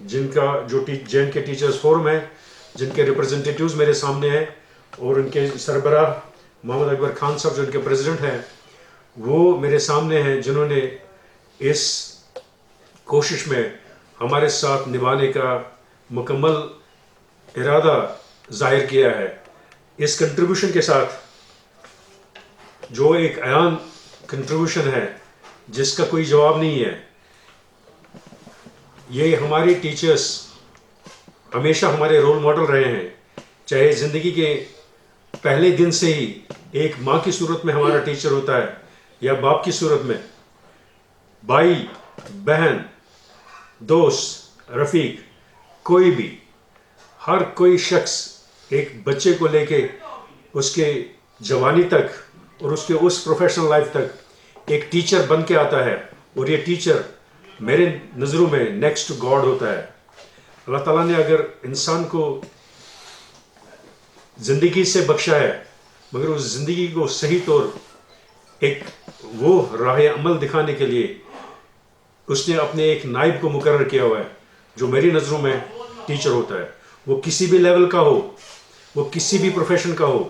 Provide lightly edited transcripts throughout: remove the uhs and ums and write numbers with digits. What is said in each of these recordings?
جن کا جو جین کے ٹیچرز فورم ہے، جن کے ریپرزنٹیٹیوز میرے سامنے ہیں، اور ان کے سربراہ محمد اکبر خان صاحب جو ان کے پریزیڈنٹ ہیں، وہ میرے سامنے ہیں، جنہوں نے اس کوشش میں ہمارے ساتھ نبھانے کا مکمل ارادہ ظاہر کیا ہے۔ اس کنٹریبیوشن کے ساتھ جو ایک عیان کنٹریبیوشن ہے جس کا کوئی جواب نہیں ہے، یہ ہمارے ٹیچرز ہمیشہ ہمارے رول ماڈل رہے ہیں، چاہے زندگی کے پہلے دن سے ہی ایک ماں کی صورت میں ہمارا ٹیچر ہوتا ہے یا باپ کی صورت میں، بھائی، بہن، دوست، رفیق، کوئی بھی، ہر کوئی شخص ایک بچے کو لے کے اس کے جوانی تک اور اس کے اس پروفیشنل لائف تک ایک ٹیچر بن کے آتا ہے، اور یہ ٹیچر میرے نظروں میں نیکسٹ ٹو گاڈ ہوتا ہے۔ اللہ تعالیٰ نے اگر انسان کو زندگی سے بخشا ہے، مگر اس زندگی کو صحیح طور ایک وہ راہ عمل دکھانے کے لیے اس نے اپنے ایک نائب کو مقرر کیا ہوا ہے، جو میری نظروں میں ٹیچر ہوتا ہے۔ وہ کسی بھی لیول کا ہو، وہ کسی بھی پروفیشن کا ہو،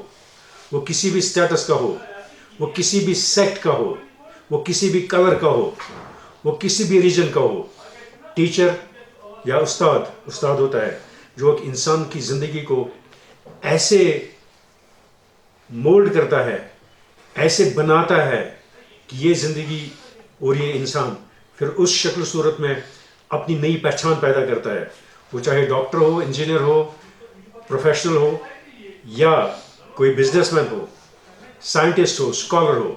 وہ کسی بھی سٹیٹس کا ہو، وہ کسی بھی سیکٹ کا ہو، وہ کسی بھی کلر کا ہو، وہ کسی بھی ریجن کا ہو، ٹیچر یا استاد ہوتا ہے جو ایک انسان کی زندگی کو ایسے مولڈ کرتا ہے، ایسے بناتا ہے کہ یہ زندگی اور یہ انسان پھر اس شکل صورت میں اپنی نئی پہچان پیدا کرتا ہے، وہ چاہے ڈاکٹر ہو، انجینئر ہو، پروفیشنل ہو، یا کوئی business man who, scientist who, scholar who,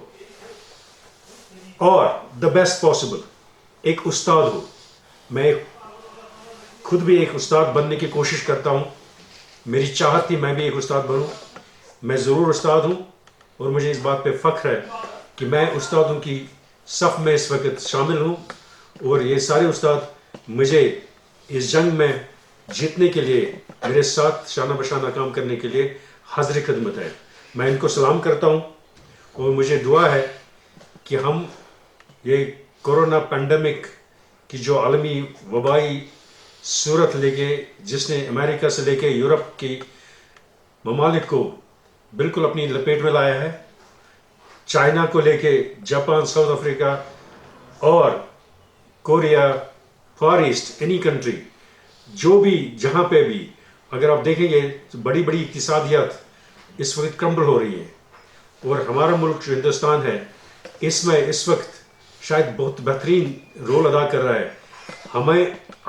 اور دا بیسٹ پاسبل ایک استاد ہو۔ میں خود بھی ایک استاد بننے کی کوشش کرتا ہوں، میری چاہت تھی میں بھی ایک استاد بنوں، میں ضرور استاد ہوں، اور مجھے اس بات پہ فخر ہے کہ میں استادوں کی صف میں اس وقت شامل ہوں، اور یہ سارے استاد مجھے اس جنگ میں جیتنے کے لیے میرے ساتھ شانہ بشانہ کام کرنے کے لیے حاضر خدمت ہے۔ میں ان کو سلام کرتا ہوں، اور مجھے دعا ہے کہ ہم یہ کورونا پینڈیمک کی جو عالمی وبائی صورت لے کے، جس نے امریکہ سے لے کے یورپ کی ممالک کو بالکل اپنی لپیٹ میں لایا ہے، چائنا کو لے کے جاپان، ساؤتھ افریقہ اور Korea, Far East, any country, جو بھی جہاں پہ بھی اگر آپ دیکھیں گے بڑی بڑی اقتصادیات اس وقت کرمبل ہو رہی ہیں، اور ہمارا ملک جو ہندوستان ہے اس میں اس وقت شاید بہت بہترین رول ادا کر رہا ہے۔ ہمیں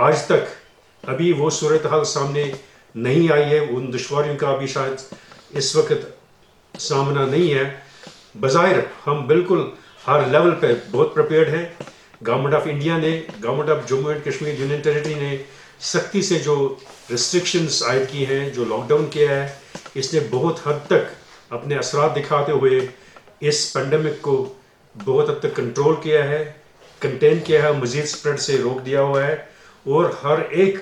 آج تک ابھی وہ صورتحال سامنے نہیں آئی ہے، ان دشواریوں کا ابھی شاید اس وقت سامنا نہیں ہے۔ بظاہر ہم بالکل ہر لیول پہ بہت پریپیئرڈ ہیں۔ گورنمنٹ آف انڈیا نے، government of Jammu and Kashmir union territory نے سختی سے جو ریسٹرکشنز عائد کی ہیں، جو لاک ڈاؤن کیا ہے، اس نے بہت حد تک اپنے اثرات دکھاتے ہوئے اس پینڈیمک کو بہت حد تک کنٹرول کیا ہے، کنٹین کیا ہے، مزید سپریڈ سے روک دیا ہوا ہے، اور ہر ایک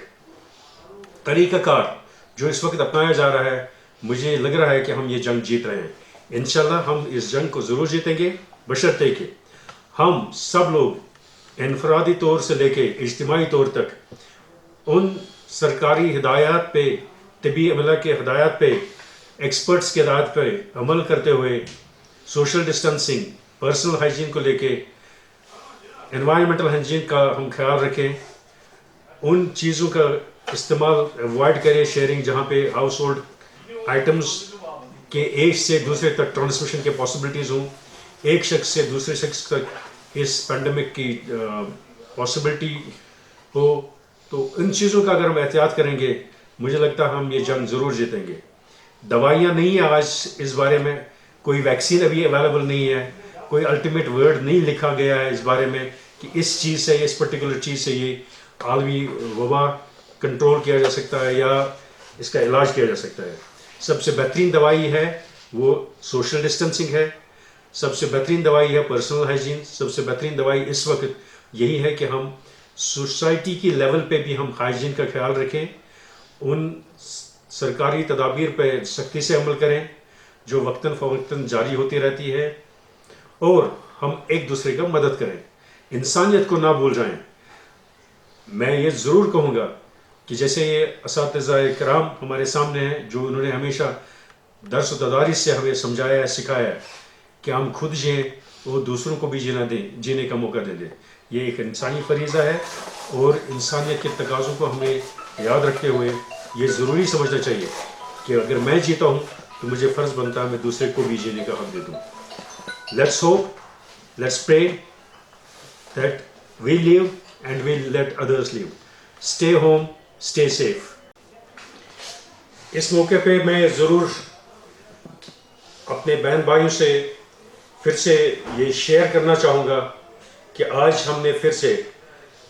طریقہ کار جو اس وقت اپنایا جا رہا ہے، مجھے لگ رہا ہے کہ ہم یہ جنگ جیت رہے ہیں۔ انشاءاللہ ہم اس جنگ کو ضرور جیتیں گے، بشرطے کہ ہم سب لوگ انفرادی طور سے لے کے اجتماعی طور تک ان سرکاری ہدایات پہ، طبی عملہ کے ہدایات پہ، ایکسپرٹس کے ہدایات پہ عمل کرتے ہوئے سوشل ڈسٹنسنگ، پرسنل ہائیجین کو لے کے، انوائرمنٹل ہائیجین کا ہم خیال رکھیں، ان چیزوں کا استعمال اوائڈ کریں، شیئرنگ جہاں پہ ہاؤس ہولڈ آئٹمس کے ایک سے دوسرے تک ٹرانسمیشن کے پاسبلٹیز ہوں، ایک شخص سے دوسرے شخص تک اس پینڈیمک کی پاسبلٹی ہو، تو ان چیزوں کا اگر ہم احتیاط کریں گے، مجھے لگتا ہے ہم یہ جنگ ضرور جیتیں گے۔ دوائیاں نہیں ہیں آج اس بارے میں، کوئی ویکسین ابھی اویلیبل نہیں ہے، کوئی الٹیمیٹ ورڈ نہیں لکھا گیا ہے اس بارے میں کہ اس چیز سے، اس پرٹیکولر چیز سے یہ عالمی وبا کنٹرول کیا جا سکتا ہے یا اس کا علاج کیا جا سکتا ہے۔ سب سے بہترین دوائی ہے وہ سوشل ڈسٹنسنگ ہے، سب سے بہترین دوائی ہے پرسنل ہائیجین، سب سے بہترین دوائی اس وقت یہی ہے کہ ہم سوسائٹی کی لیول پہ بھی ہم ہائیجین کا خیال رکھیں، ان سرکاری تدابیر پہ سختی سے عمل کریں جو وقتاً فوقتاً جاری ہوتی رہتی ہے، اور ہم ایک دوسرے کا مدد کریں، انسانیت کو نہ بھول جائیں۔ میں یہ ضرور کہوں گا کہ جیسے یہ اساتذہ کرام ہمارے سامنے ہیں جو انہوں نے ہمیشہ درس و تدارس سے ہمیں سمجھایا ہے، سکھایا ہے کہ ہم خود جئیں اور دوسروں کو بھی جینے کا موقع دے دیں. یہ ایک انسانی فریضہ ہے اور انسانیت کے تقاضوں کو ہمیں یاد رکھتے ہوئے یہ ضروری سمجھنا چاہیے کہ اگر میں جیتا ہوں تو مجھے فرض بنتا ہے میں دوسرے کو بھی جینے کا حق دے دوں. لیٹس ہوپ, لیٹس پرے that we live and we let others live. Stay home, stay safe. اس موقع پہ میں ضرور اپنے بہن بھائیوں سے پھر سے یہ شیئر کرنا چاہوں گا کہ آج ہم نے پھر سے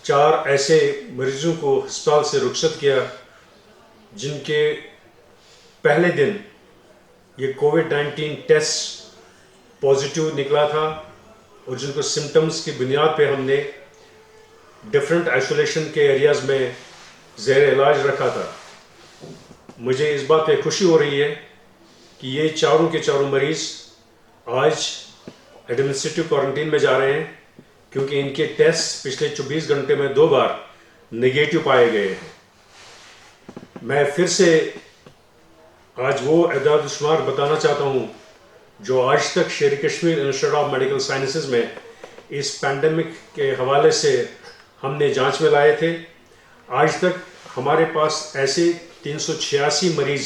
4 ایسے مریضوں کو ہسپتال سے رخصت کیا جن کے پہلے دن یہ کووڈ-19 ٹیسٹ پازیٹیو نکلا تھا اور جن کو سمٹمز کی بنیاد پہ ہم نے ڈفرینٹ آئسولیشن کے ایریاز میں زیر علاج رکھا تھا. مجھے اس بات پہ خوشی ہو رہی ہے کہ یہ چاروں کے چاروں مریض آج ایڈمنسٹریٹو کوارنٹین میں جا رہے ہیں کیونکہ ان کے ٹیسٹ پچھلے 24 گھنٹے میں 2 بار نگیٹو پائے گئے ہیں. میں پھر سے آج وہ اعداد و شمار بتانا چاہتا ہوں جو آج تک شیر Kashmir institute of medical sciences میں اس پینڈیمک کے حوالے سے ہم نے جانچ میں لائے تھے. آج تک ہمارے پاس ایسے 386 مریض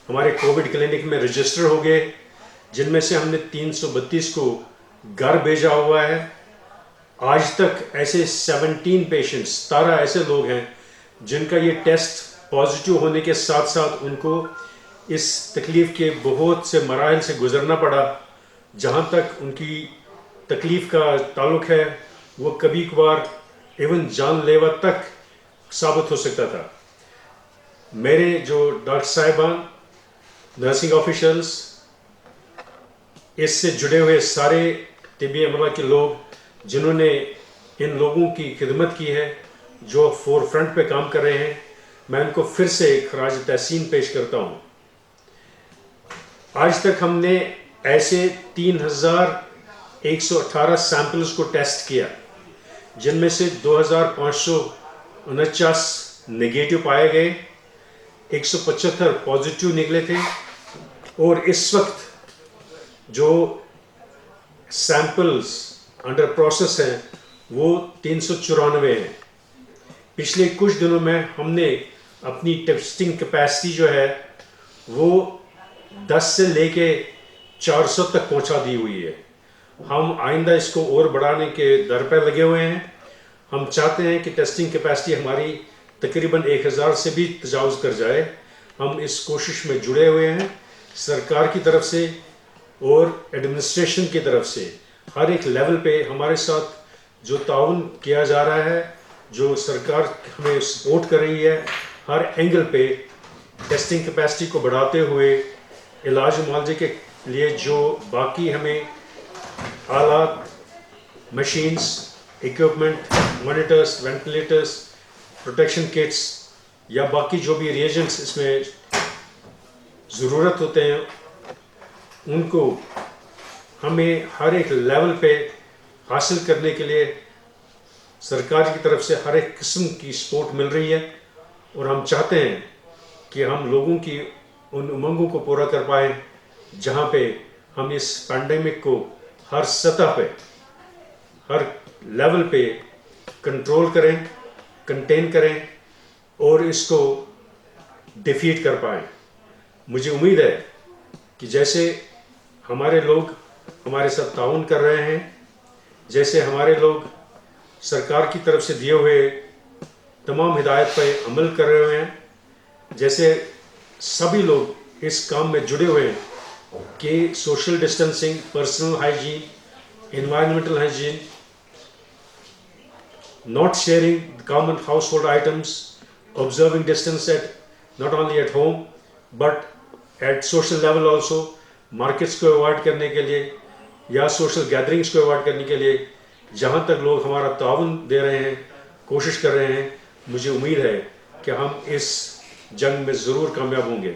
ہمارے کووڈ کلینک میں رجسٹر ہو گئے جن میں سے ہم نے 332 کو گھر بھیجا ہوا ہے. آج تک ایسے 17 پیشنٹس 17 ایسے لوگ ہیں جن کا یہ ٹیسٹ پازیٹیو ہونے کے ساتھ ساتھ ان کو اس تکلیف کے بہت سے مراحل سے گزرنا پڑا. جہاں تک ان کی تکلیف کا تعلق ہے وہ کبھی کبھار ایون جان لیوا تک ثابت ہو سکتا تھا. میرے جو ڈاکٹر صاحبان، نرسنگ آفیشلز، اس سے جڑے ہوئے سارے طبی عملہ کے لوگ جنہوں نے ان لوگوں کی خدمت کی ہے جو فور فرنٹ پہ کام کر رہے ہیں، میں ان کو پھر سے خراج تحسین پیش کرتا ہوں. آج تک ہم نے ایسے 3118 سیمپلز کو ٹیسٹ کیا جن میں سے 2549 نگیٹو پائے گئے، 175 پازیٹیو نکلے تھے اور اس وقت جو سیمپلز انڈر پروسیس ہیں وہ 394 ہیں. پچھلے کچھ دنوں میں ہم نے اپنی ٹیسٹنگ کیپیسٹی جو ہے وہ 10 سے لے کے 400 تک پہنچا دی ہوئی ہے. ہم آئندہ اس کو اور بڑھانے کے در پہ لگے ہوئے ہیں. ہم چاہتے ہیں کہ ٹیسٹنگ کیپیسٹی ہماری تقریباً 1000 سے بھی تجاوز کر جائے. ہم اس کوشش میں جڑے ہوئے ہیں. سرکار کی طرف سے اور ایڈمنسٹریشن کی طرف سے ہر ایک لیول پہ ہمارے ساتھ جو تعاون کیا جا رہا ہے، جو سرکار ہمیں سپورٹ کر رہی ہے، ہر اینگل پہ ٹیسٹنگ کیپیسٹی کو بڑھاتے ہوئے علاج و معالجے کے لیے جو باقی ہمیں آلات، machines, equipment, monitors, ventilators, protection kits یا باقی جو بھی ریئیجنٹس اس میں ضرورت ہوتے ہیں ان کو ہمیں ہر ایک لیول پہ حاصل کرنے کے لیے سرکار کی طرف سے ہر ایک قسم کی سپورٹ مل رہی ہے. اور ہم چاہتے ہیں کہ ہم لوگوں کی ان امنگوں کو پورا کر پائیں جہاں پہ ہم اس پینڈیمک کو ہر سطح پہ، ہر لیول پہ کنٹرول کریں، کنٹین کریں اور اس کو ڈیفیٹ کر پائیں. مجھے امید ہے کہ جیسے ہمارے لوگ ہمارے ساتھ تعاون کر رہے ہیں، جیسے ہمارے لوگ سرکار کی طرف سے دیے ہوئے تمام ہدایت پہ عمل کر رہے ہیں، جیسے سبھی لوگ اس کام میں جڑے ہوئے ہیں کہ social distancing, personal hygiene, environmental hygiene, not sharing common household items, observing distance not only at home but at social level also. Markets کو اوائڈ کرنے کے لیے یا سوشل گیدرنگس کو اوائڈ کرنے کے لیے جہاں تک لوگ ہمارا تعاون دے رہے ہیں، کوشش کر رہے ہیں، مجھے امید ہے کہ ہم اس جنگ میں ضرور کامیاب ہوں گے.